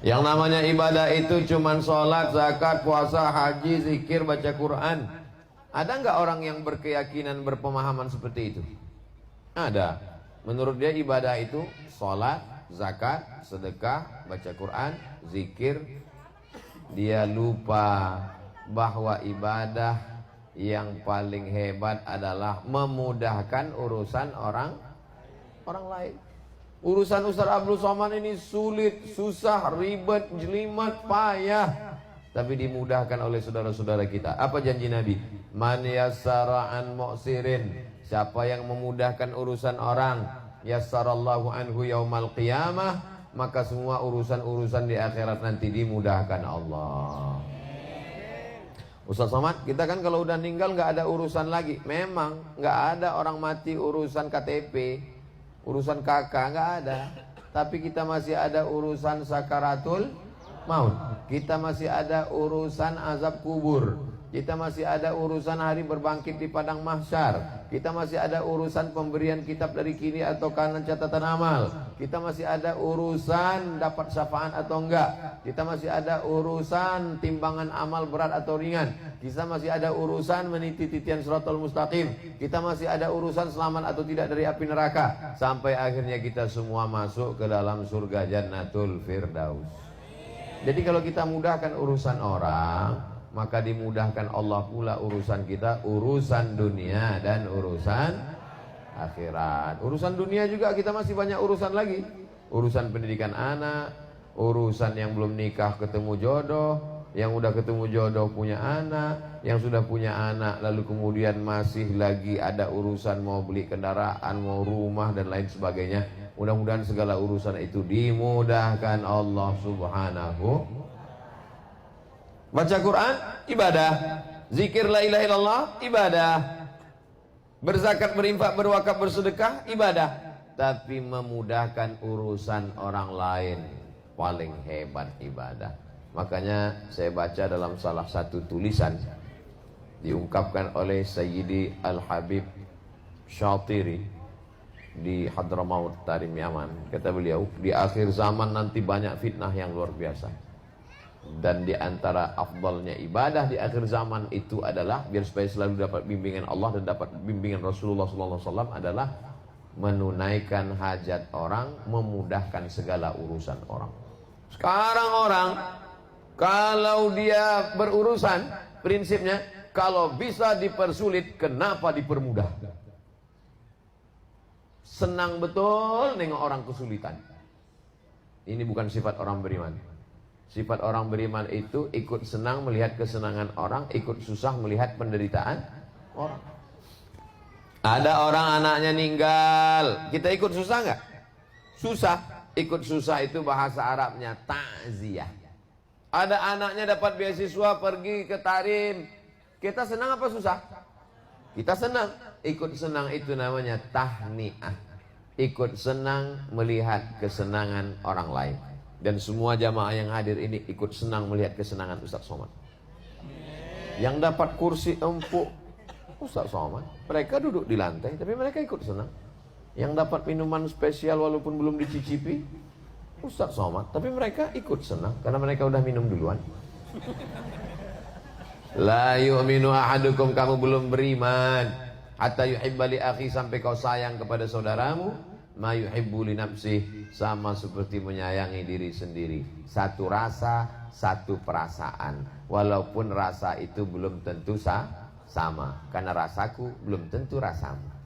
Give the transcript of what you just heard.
Yang namanya ibadah itu cuman sholat, zakat, puasa, haji, zikir, baca Quran. Ada nggak orang yang berkeyakinan, berpemahaman seperti itu? Ada. Menurut dia ibadah itu sholat, zakat, sedekah, baca Quran, zikir. Dia lupa bahwa ibadah yang paling hebat adalah memudahkan urusan orang lain. Urusan Ustaz Abdul Somad ini sulit, susah, ribet, jelimet, payah, tapi dimudahkan oleh saudara-saudara kita. Apa janji Nabi? Man yassara an mu'sirin, siapa yang memudahkan urusan orang, yassarallahu anhu yaumal qiyamah, maka semua urusan-urusan di akhirat nanti dimudahkan Allah. Ustaz Somad, kita kan kalau udah meninggal nggak ada urusan lagi. Memang nggak ada orang mati urusan KTP, urusan KK, nggak ada. Tapi kita masih ada urusan sakaratul maut. Kita masih ada urusan azab kubur. Kita masih ada urusan hari berbangkit di padang mahsyar. Kita masih ada urusan pemberian kitab dari kiri atau kanan catatan amal. Kita masih ada urusan dapat syafaat atau enggak. Kita masih ada urusan timbangan amal berat atau ringan. Kita masih ada urusan meniti titian siratal mustaqim. Kita masih ada urusan selamat atau tidak dari api neraka. Sampai akhirnya kita semua masuk ke dalam surga Jannatul Firdaus. Jadi kalau kita mudahkan urusan orang, maka dimudahkan Allah pula urusan kita, urusan dunia dan urusan akhirat. Urusan dunia juga kita masih banyak urusan lagi. Urusan pendidikan anak, urusan yang belum nikah ketemu jodoh, yang udah ketemu jodoh punya anak, yang sudah punya anak lalu kemudian masih lagi ada urusan mau beli kendaraan, mau rumah dan lain sebagainya. Mudah-mudahan segala urusan itu dimudahkan Allah Subhanahu. Baca Quran, ibadah. Zikir la ilaha illallah, ibadah. Berzakat, berinfak, berwakaf, bersedekah, ibadah. Tapi memudahkan urusan orang lain, paling hebat ibadah. Makanya saya baca dalam salah satu tulisan, diungkapkan oleh Sayyidi Al-Habib Syatiri di Hadramaut Tarim Yaman. Kata beliau, di akhir zaman nanti banyak fitnah yang luar biasa. Dan di antara afdalnya ibadah di akhir zaman itu adalah, biar supaya selalu dapat bimbingan Allah dan dapat bimbingan Rasulullah SAW, adalah menunaikan hajat orang, memudahkan segala urusan orang. Sekarang orang kalau dia berurusan, prinsipnya kalau bisa dipersulit, kenapa dipermudah? Senang betul nengok orang kesulitan. Ini bukan sifat orang beriman. Sifat orang beriman itu ikut senang melihat kesenangan orang, ikut susah melihat penderitaan orang. Ada orang anaknya ninggal, kita ikut susah nggak? Susah. Ikut susah itu bahasa Arabnya ta'ziyah. Ada anaknya dapat beasiswa pergi ke Tarim, kita senang apa susah? Kita senang. Ikut senang itu namanya tahniah. Ikut senang melihat kesenangan orang lain. Dan semua jamaah yang hadir ini ikut senang melihat kesenangan Ustaz Somad. Yang dapat kursi empuk Ustaz Somad, mereka duduk di lantai tapi mereka ikut senang. Yang dapat minuman spesial walaupun belum dicicipi Ustaz Somad, tapi mereka ikut senang karena mereka udah minum duluan. La yu'minu ahadukum, kamu belum beriman hatta yuhibba li akhi, sampai kau sayang kepada saudaramu ma yuhibbu li nafsih, sama seperti menyayangi diri sendiri. Satu rasa, satu perasaan, walaupun rasa itu belum tentu sama, karena rasaku belum tentu rasamu.